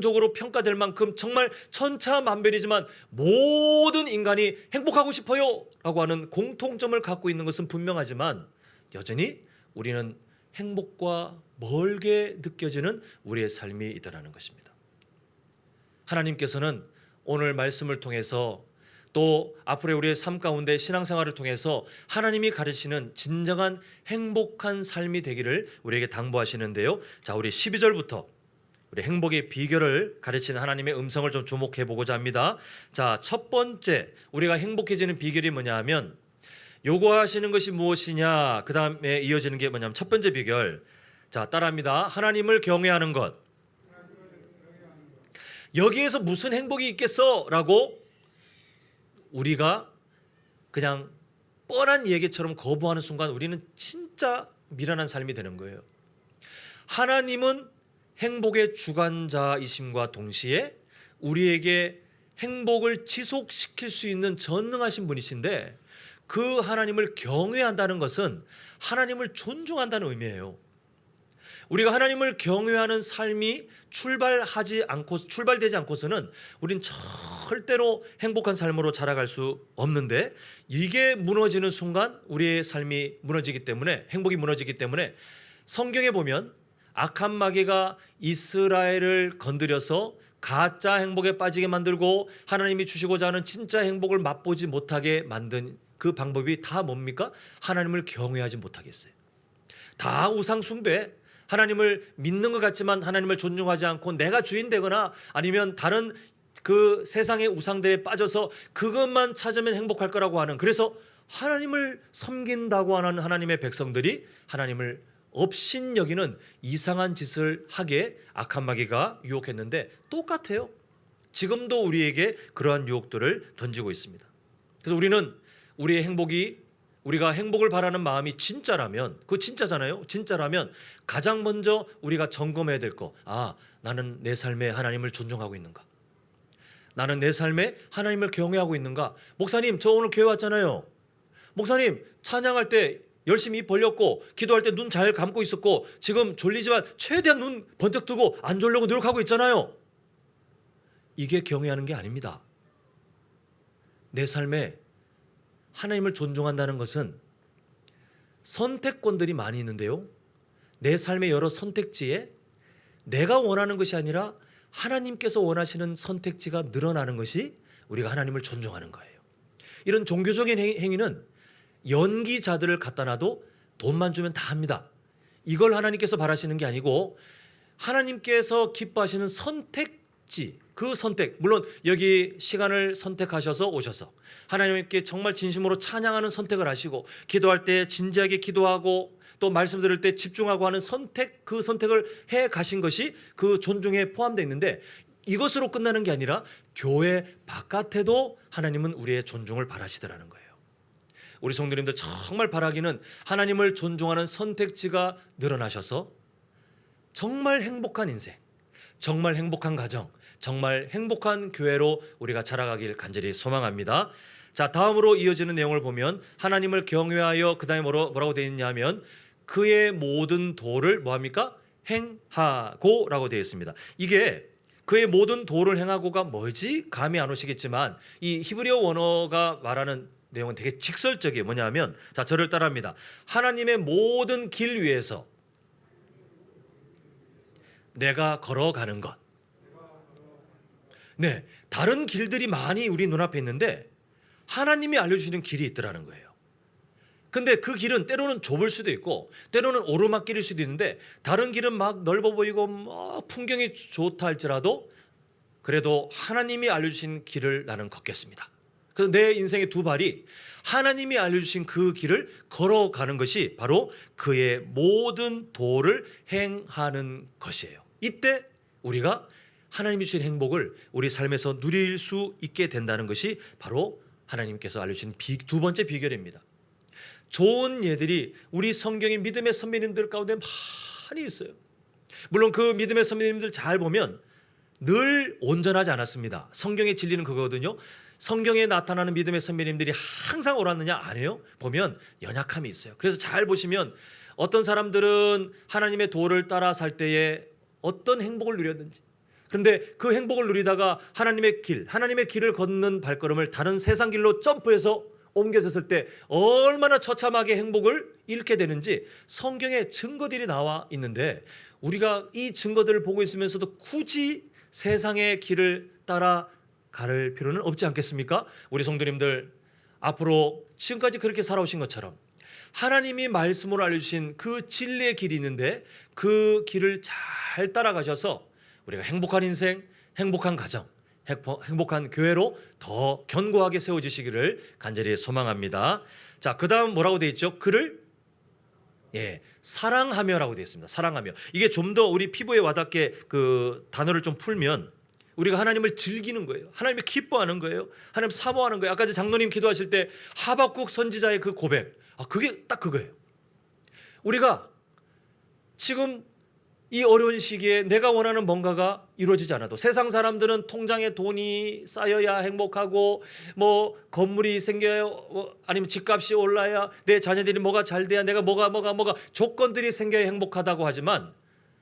족으로 평가될 만큼 정말 천차만별이지만 모든 인간이 행복하고 싶어요 라고 하는 공통점을 갖고 있는 것은 분명하지만 여전히 우리는 행복과 멀게 느껴지는 우리의 삶이 있다는 것입니다. 하나님께서는 오늘 말씀을 통해서 또 앞으로 우리의 삶 가운데 신앙생활을 통해서 하나님이 가르치는 진정한 행복한 삶이 되기를 우리에게 당부하시는데요. 자, 우리 12절부터 우리 행복의 비결을 가르치는 하나님의 음성을 좀 주목해 보고자 합니다. 자, 첫 번째 우리가 행복해지는 비결이 뭐냐 하면, 요구하시는 것이 무엇이냐, 그 다음에 이어지는 게 뭐냐면 첫 번째 비결, 자 따라합니다. 하나님을 경외하는 것. 여기에서 무슨 행복이 있겠어라고 우리가 그냥 뻔한 얘기처럼 거부하는 순간 우리는 진짜 미련한 삶이 되는 거예요. 하나님은 행복의 주관자이심과 동시에 우리에게 행복을 지속시킬 수 있는 전능하신 분이신데, 그 하나님을 경외한다는 것은 하나님을 존중한다는 의미예요. 우리가 하나님을 경외하는 삶이 출발되지 않고서는 우린 절대로 행복한 삶으로 자라갈 수 없는데, 이게 무너지는 순간 우리의 삶이 무너지기 때문에, 행복이 무너지기 때문에 성경에 보면 악한 마귀가 이스라엘을 건드려서 가짜 행복에 빠지게 만들고 하나님이 주시고자 하는 진짜 행복을 맛보지 못하게 만든 그 방법이 다 뭡니까? 하나님을 경외하지 못하겠어요. 다 우상 숭배, 하나님을 믿는 것 같지만 하나님을 존중하지 않고 내가 주인 되거나 아니면 다른 그 세상의 우상들에 빠져서 그것만 찾으면 행복할 거라고 하는, 그래서 하나님을 섬긴다고 하는 하나님의 백성들이 하나님을 업신여기는 이상한 짓을 하게 악한 마귀가 유혹했는데, 똑같아요. 지금도 우리에게 그러한 유혹들을 던지고 있습니다. 그래서 우리는 우리의 행복이, 우리가 행복을 바라는 마음이 진짜라면, 그거 진짜잖아요. 진짜라면 가장 먼저 우리가 점검해야 될 거, 나는 내 삶에 하나님을 존중하고 있는가? 나는 내 삶에 하나님을 경외하고 있는가? 목사님, 저 오늘 교회 왔잖아요. 목사님, 찬양할 때 열심히 입 벌렸고 기도할 때 눈 잘 감고 있었고 지금 졸리지만 최대한 눈 번쩍 뜨고 안 졸려고 노력하고 있잖아요. 이게 경외하는 게 아닙니다. 내 삶에 하나님을 존중한다는 것은 선택권들이 많이 있는데요, 내 삶의 여러 선택지에 내가 원하는 것이 아니라 하나님께서 원하시는 선택지가 늘어나는 것이 우리가 하나님을 존중하는 거예요. 이런 종교적인 행위는 연기자들을 갖다 놔도 돈만 주면 다 합니다. 이걸 하나님께서 바라시는 게 아니고 하나님께서 기뻐하시는 선택지, 그 선택, 물론 여기 시간을 선택하셔서 오셔서 하나님께 정말 진심으로 찬양하는 선택을 하시고 기도할 때 진지하게 기도하고 또 말씀 들을 때 집중하고 하는 선택, 그 선택을 해 가신 것이 그 존중에 포함되어 있는데, 이것으로 끝나는 게 아니라 교회 바깥에도 하나님은 우리의 존중을 바라시더라는 거예요. 우리 성도님들 정말 바라기는 하나님을 존중하는 선택지가 늘어나셔서 정말 행복한 인생, 정말 행복한 가정, 정말 행복한 교회로 우리가 자라가길 간절히 소망합니다. 자, 다음으로 이어지는 내용을 보면 하나님을 경외하여, 그 다음에 뭐라고 되어 있냐면 그의 모든 도를 뭐합니까? 행하고 라고 되어 있습니다. 이게 그의 모든 도를 행하고가 뭐지? 감이 안 오시겠지만 이 히브리어 원어가 말하는 내용은 되게 직설적이에요. 뭐냐면, 자, 저를 따라합니다. 하나님의 모든 길 위에서 내가 걸어가는 것. 네, 다른 길들이 많이 우리 눈앞에 있는데 하나님이 알려주시는 길이 있더라는 거예요. 근데 그 길은 때로는 좁을 수도 있고 때로는 오르막길일 수도 있는데, 다른 길은 막 넓어 보이고 풍경이 좋다 할지라도 그래도 하나님이 알려주신 길을 나는 걷겠습니다. 그래서 내 인생의 두 발이 하나님이 알려주신 그 길을 걸어가는 것이 바로 그의 모든 도를 행하는 것이에요. 이때 우리가 하나님이 주신 행복을 우리 삶에서 누릴 수 있게 된다는 것이 바로 하나님께서 알려주신 두 번째 비결입니다. 좋은 예들이 우리 성경의 믿음의 선배님들 가운데 많이 있어요. 물론 그 믿음의 선배님들 잘 보면 늘 온전하지 않았습니다. 성경의 진리는 그거거든요. 성경에 나타나는 믿음의 선배님들이 항상 옳았느냐? 아니에요. 보면 연약함이 있어요. 그래서 잘 보시면 어떤 사람들은 하나님의 도를 따라 살 때에 어떤 행복을 누렸는지, 그런데 그 행복을 누리다가 하나님의 길을 걷는 발걸음을 다른 세상 길로 점프해서 옮겨졌을 때 얼마나 처참하게 행복을 잃게 되는지 성경에 증거들이 나와 있는데, 우리가 이 증거들을 보고 있으면서도 굳이 세상의 길을 따라 갈 필요는 없지 않겠습니까? 우리 성도님들, 앞으로 지금까지 그렇게 살아오신 것처럼 하나님이 말씀으로 알려주신 그 진리의 길이 있는데 그 길을 잘 따라가셔서 우리가 행복한 인생, 행복한 가정, 행복한 교회로 더 견고하게 세워지시기를 간절히 소망합니다. 자, 그 다음 뭐라고 되어 있죠? 그를 사랑하며라고 되어 있습니다. 사랑하며. 이게 좀 더 우리 피부에 와닿게 그 단어를 좀 풀면, 우리가 하나님을 즐기는 거예요. 하나님을 기뻐하는 거예요. 하나님 사모하는 거예요. 아까 장로님 기도하실 때 하박국 선지자의 그 고백, 그게 딱 그거예요. 우리가 지금 이 어려운 시기에 내가 원하는 뭔가가 이루어지지 않아도, 세상 사람들은 통장에 돈이 쌓여야 행복하고, 뭐 건물이 생겨야, 아니면 집값이 올라야, 내 자녀들이 뭐가 잘 돼야, 내가 뭐가 조건들이 생겨야 행복하다고 하지만,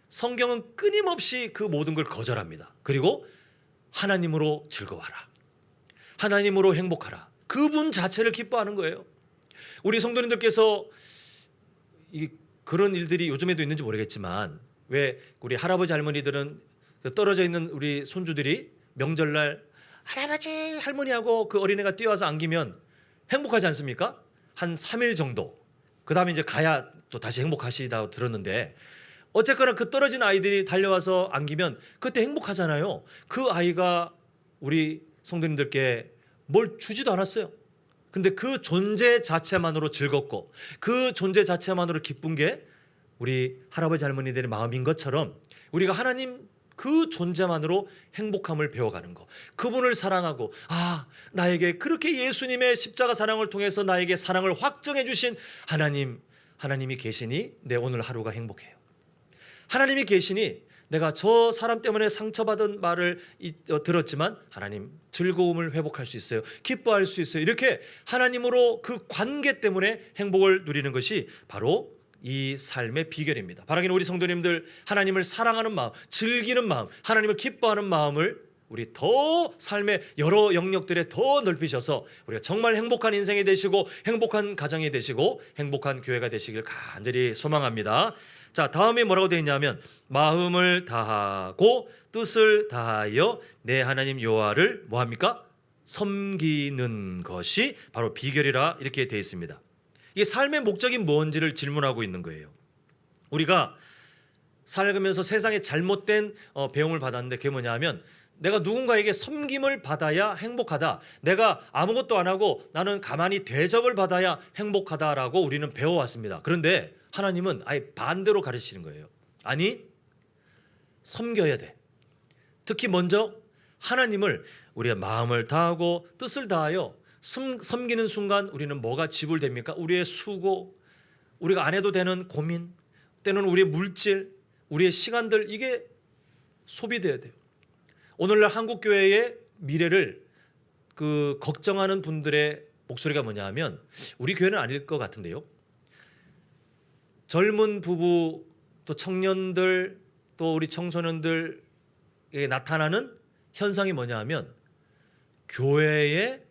성경은 끊임없이 그 모든 걸 거절합니다. 그리고 하나님으로 즐거워하라, 하나님으로 행복하라, 그분 자체를 기뻐하는 거예요. 우리 성도님들께서 그런 일들이 요즘에도 있는지 모르겠지만, 왜 우리 할아버지 할머니들은 떨어져 있는 우리 손주들이 명절날 할아버지 할머니하고 그 어린애가 뛰어와서 안기면 행복하지 않습니까? 한 3일 정도. 그 다음에 이제 가야 또 다시 행복하시다고 들었는데, 어쨌거나 그 떨어진 아이들이 달려와서 안기면 그때 행복하잖아요. 그 아이가 우리 성도님들께 뭘 주지도 않았어요. 근데 그 존재 자체만으로 즐겁고, 그 존재 자체만으로 기쁜 게 우리 할아버지 할머니들의 마음인 것처럼, 우리가 하나님 그 존재만으로 행복함을 배워가는 거, 그분을 사랑하고, 나에게 그렇게 예수님의 십자가 사랑을 통해서 나에게 사랑을 확정해 주신 하나님이 계시니 내 오늘 하루가 행복해요. 하나님이 계시니 내가 저 사람 때문에 상처받은 말을 들었지만 하나님 즐거움을 회복할 수 있어요. 기뻐할 수 있어요. 이렇게 하나님으로 그 관계 때문에 행복을 누리는 것이 바로 이 삶의 비결입니다. 바라기는 우리 성도님들, 하나님을 사랑하는 마음, 즐기는 마음, 하나님을 기뻐하는 마음을 우리 더 삶의 여러 영역들에 더 넓히셔서 우리가 정말 행복한 인생이 되시고, 행복한 가정이 되시고, 행복한 교회가 되시길 간절히 소망합니다. 자, 다음에 뭐라고 되어 있냐면, 마음을 다하고 뜻을 다하여 내 하나님 여호와를 뭐합니까? 섬기는 것이 바로 비결이라, 이렇게 되어 있습니다. 이게 삶의 목적이 뭔지를 질문하고 있는 거예요. 우리가 살면서 세상에 잘못된 배움을 받았는데, 그게 뭐냐면, 내가 누군가에게 섬김을 받아야 행복하다, 내가 아무것도 안 하고 나는 가만히 대접을 받아야 행복하다라고 우리는 배워왔습니다. 그런데 하나님은 아예 반대로 가르치는 거예요. 아니, 섬겨야 돼. 특히 먼저 하나님을 우리의 마음을 다하고 뜻을 다하여 섬기는 순간 우리는 뭐가 지불됩니까? 우리의 수고, 우리가 안 해도 되는 고민, 때는 우리의 물질, 우리의 시간들, 이게 소비돼야 돼요. 오늘날 한국교회의 미래를 걱정하는 분들의 목소리가 뭐냐 하면, 우리 교회는 아닐 것 같은데요, 젊은 부부, 또 청년들, 또 우리 청소년들에게 나타나는 현상이 뭐냐 하면, 교회에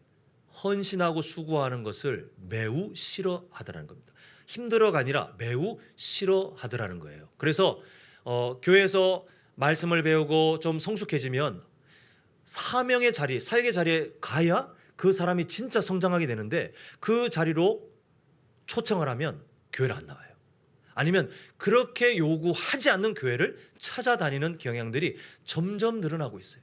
헌신하고 수고하는 것을 매우 싫어하더라는 겁니다. 힘들어가 아니라 매우 싫어하더라는 거예요. 그래서 교회에서 말씀을 배우고 좀 성숙해지면 사명의 자리, 사역의 자리에 가야 그 사람이 진짜 성장하게 되는데, 그 자리로 초청을 하면 교회를 안 나와요. 아니면 그렇게 요구하지 않는 교회를 찾아다니는 경향들이 점점 늘어나고 있어요.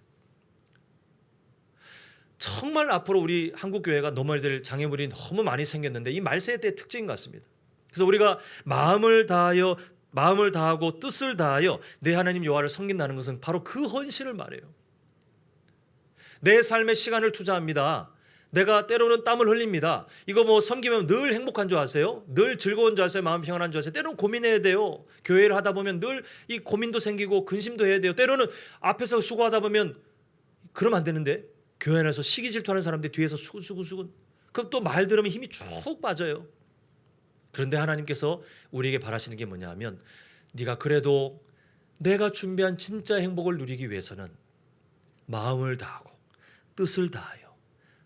정말 앞으로 우리 한국교회가 넘어야 될 장애물이 너무 많이 생겼는데, 이 말세의 때의 특징인 것 같습니다. 그래서 우리가 마음을 다하고 뜻을 다하여 내 하나님 여호와를 섬긴다는 것은 바로 그 헌신을 말해요. 내 삶에 시간을 투자합니다. 내가 때로는 땀을 흘립니다. 이거 섬기면 늘 행복한 줄 아세요? 늘 즐거운 줄 아세요? 마음 평안한 줄 아세요? 때로는 고민해야 돼요. 교회를 하다 보면 늘 이 고민도 생기고 근심도 해야 돼요. 때로는 앞에서 수고하다 보면, 그러면 안 되는데, 교회 안에서 시기 질투하는 사람들 뒤에서 수근수근, 그럼 또 말 들으면 힘이 쭉 빠져요. 그런데 하나님께서 우리에게 바라시는 게 뭐냐 하면, 네가 그래도 내가 준비한 진짜 행복을 누리기 위해서는 마음을 다하고 뜻을 다하여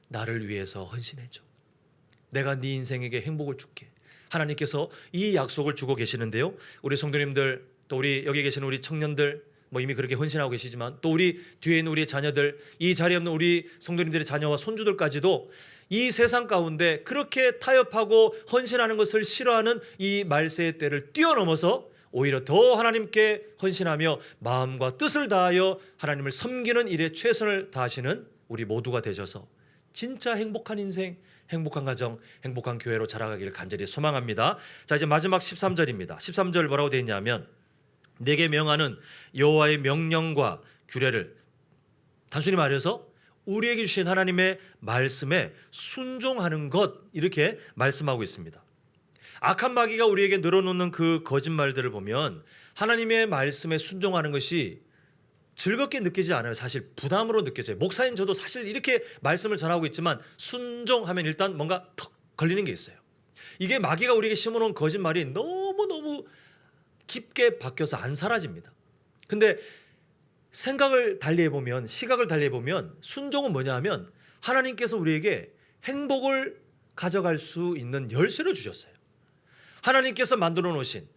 나를 위해서 헌신해줘. 내가 네 인생에게 행복을 줄게. 하나님께서 이 약속을 주고 계시는데요, 우리 성도님들, 또 우리 여기 계시는 우리 청년들, 이미 그렇게 헌신하고 계시지만, 또 우리 뒤에 있는 우리 자녀들, 이 자리에 없는 우리 성도님들의 자녀와 손주들까지도 이 세상 가운데 그렇게 타협하고 헌신하는 것을 싫어하는 이 말세의 때를 뛰어넘어서 오히려 더 하나님께 헌신하며 마음과 뜻을 다하여 하나님을 섬기는 일에 최선을 다하시는 우리 모두가 되셔서 진짜 행복한 인생, 행복한 가정, 행복한 교회로 자라가기를 간절히 소망합니다. 자, 이제 마지막 13절입니다. 13절 뭐라고 되어 있냐면, 내게 명하는 여호와의 명령과 규례를 단순히 말해서 우리에게 주신 하나님의 말씀에 순종하는 것, 이렇게 말씀하고 있습니다. 악한 마귀가 우리에게 늘어놓는 그 거짓말들을 보면 하나님의 말씀에 순종하는 것이 즐겁게 느끼지 않아요. 사실 부담으로 느껴져요. 목사인 저도 사실 이렇게 말씀을 전하고 있지만 순종하면 일단 뭔가 턱 걸리는 게 있어요. 이게 마귀가 우리에게 심어놓은 거짓말이 너무너무 깊게 박혀서 안 사라집니다. 근데 생각을 달리해보면, 시각을 달리해보면 순종은 뭐냐 하면 하나님께서 우리에게 행복을 가져갈 수 있는 열쇠를 주셨어요. 하나님께서 만들어 놓으신,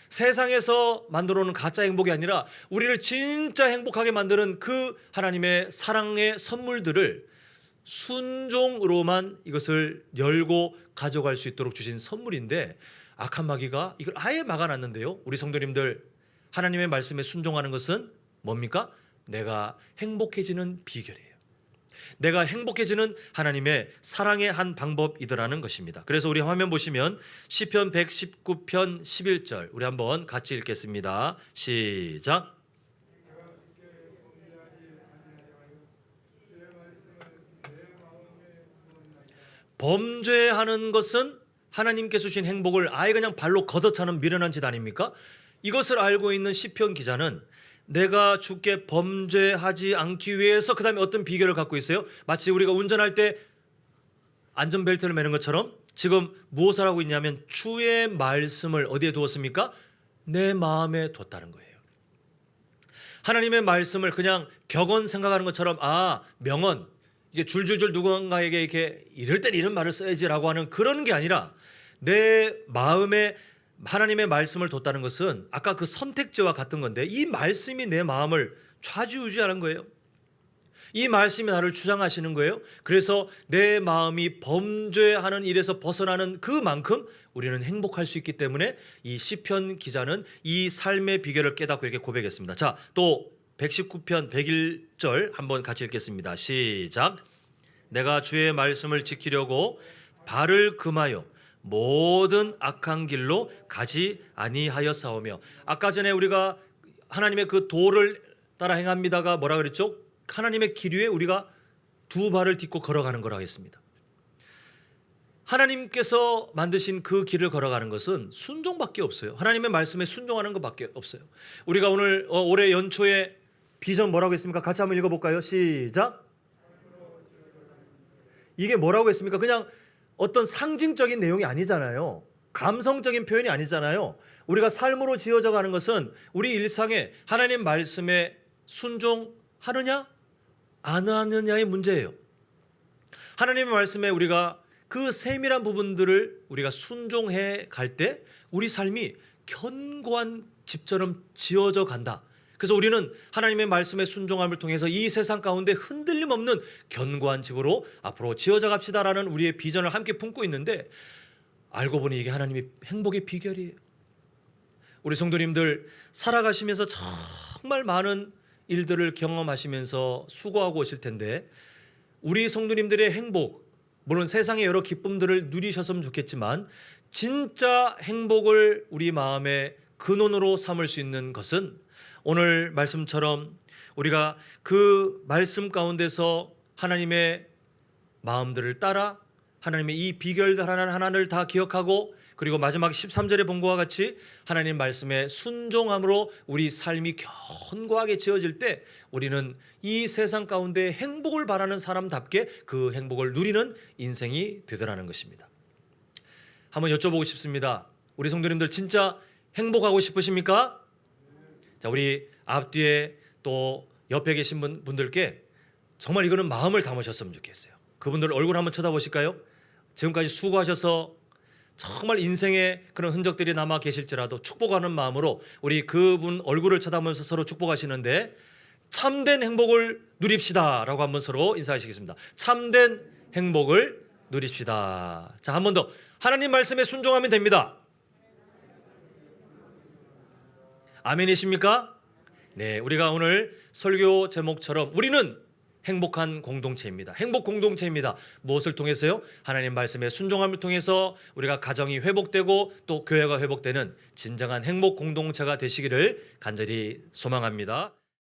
세상에서 만들어 놓은 가짜 행복이 아니라 우리를 진짜 행복하게 만드는 그 하나님의 사랑의 선물들을 순종으로만 이것을 열고 가져갈 수 있도록 주신 선물인데, 악한 마귀가 이걸 아예 막아놨는데요. 우리 성도님들, 하나님의 말씀에 순종하는 것은 뭡니까? 내가 행복해지는 비결이에요. 내가 행복해지는 하나님의 사랑의 한 방법이더라는 것입니다. 그래서 우리 화면 보시면 시편 119편 11절 우리 한번 같이 읽겠습니다. 시작. 범죄하는 것은 하나님께서 주신 행복을 아예 그냥 발로 걷어차는 미련한 짓 아닙니까? 이것을 알고 있는 시편 기자는 내가 주께 범죄하지 않기 위해서 그 다음에 어떤 비결을 갖고 있어요? 마치 우리가 운전할 때 안전벨트를 매는 것처럼 지금 무엇을 하고 있냐면 주의 말씀을 어디에 두었습니까? 내 마음에 뒀다는 거예요. 하나님의 말씀을 그냥 격언 생각하는 것처럼, 명언, 이게 줄줄줄 누군가에게 이렇게 이럴 땐 이런 말을 써야지라고 하는 그런 게 아니라 내 마음에 하나님의 말씀을 뒀다는 것은 아까 그 선택지와 같은 건데, 이 말씀이 내 마음을 좌지우지하는 거예요. 이 말씀이 나를 주장하시는 거예요. 그래서 내 마음이 범죄하는 일에서 벗어나는 그만큼 우리는 행복할 수 있기 때문에 이 시편 기자는 이 삶의 비결을 깨닫고 이렇게 고백했습니다. 자, 또 119편 101절 한번 같이 읽겠습니다. 시작. 내가 주의 말씀을 지키려고 발을 금하여 모든 악한 길로 가지 아니하였사오며. 아까 전에 우리가 하나님의 그 도를 따라 행합니다가 뭐라 그랬죠? 하나님의 길 위에 우리가 두 발을 딛고 걸어가는 거라고 했습니다. 하나님께서 만드신 그 길을 걸어가는 것은 순종밖에 없어요. 하나님의 말씀에 순종하는 것밖에 없어요. 우리가 오늘 올해 연초에 비전 뭐라고 했습니까? 같이 한번 읽어볼까요? 시작. 이게 뭐라고 했습니까? 그냥 어떤 상징적인 내용이 아니잖아요. 감성적인 표현이 아니잖아요. 우리가 삶으로 지어져 가는 것은 우리 일상에 하나님 말씀에 순종하느냐 안 하느냐의 문제예요. 하나님의 말씀에 우리가 그 세밀한 부분들을 우리가 순종해 갈 때 우리 삶이 견고한 집처럼 지어져 간다. 그래서 우리는 하나님의 말씀에 순종함을 통해서 이 세상 가운데 흔들림 없는 견고한 집으로 앞으로 지어져 갑시다라는 우리의 비전을 함께 품고 있는데, 알고 보니 이게 하나님의 행복의 비결이에요. 우리 성도님들 살아가시면서 정말 많은 일들을 경험하시면서 수고하고 오실 텐데, 우리 성도님들의 행복, 물론 세상의 여러 기쁨들을 누리셨으면 좋겠지만 진짜 행복을 우리 마음의 근원으로 삼을 수 있는 것은 오늘 말씀처럼 우리가 그 말씀 가운데서 하나님의 마음들을 따라 하나님의 이 비결들 하나하나를 다 기억하고, 그리고 마지막 13절에 본 것과 같이 하나님 말씀에 순종함으로 우리 삶이 견고하게 지어질 때 우리는 이 세상 가운데 행복을 바라는 사람답게 그 행복을 누리는 인생이 되더라는 것입니다. 한번 여쭤보고 싶습니다. 우리 성도님들 진짜 행복하고 싶으십니까? 자, 우리 앞뒤에 또 옆에 계신 분들께 정말 이거는 마음을 담으셨으면 좋겠어요. 그분들 얼굴 한번 쳐다보실까요? 지금까지 수고하셔서 정말 인생의 그런 흔적들이 남아 계실지라도 축복하는 마음으로 우리 그분 얼굴을 쳐다보면서 서로 축복하시는데, 참된 행복을 누립시다 라고 한번 서로 인사하시겠습니다. 참된 행복을 누립시다. 자, 한 번 더. 하나님 말씀에 순종하면 됩니다. 아멘이십니까? 네, 우리가 오늘 설교 제목처럼 우리는 행복한 공동체입니다. 행복 공동체입니다. 무엇을 통해서요? 하나님 말씀에 순종함을 통해서 우리가 가정이 회복되고 또 교회가 회복되는 진정한 행복 공동체가 되시기를 간절히 소망합니다.